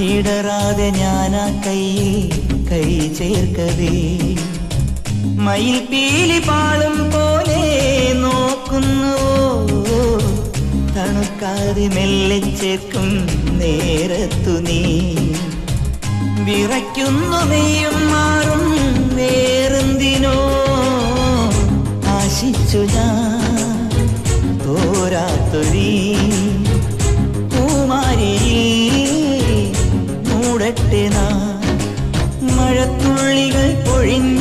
ഇടറാതെ ഞാനാ കയ്യിൽ കൈ ചേർക്കവേ മയിൽ പീലി പാളും പോലെ നോക്കുന്നുവോ തണുക്കാതെ മെല്ലെ ചേർക്കും നേരത്തു നീ വിറയ്ക്കുന്നു മെയ്യും മാറും വേറെന്തിനോ ആശിച്ചു ഞാൻ തോരാത്തൊരീ പൂമാരിയിൽ മൂടട്ടെ നാ മഴത്തുള്ളികൾ പൊഴിഞ്ഞ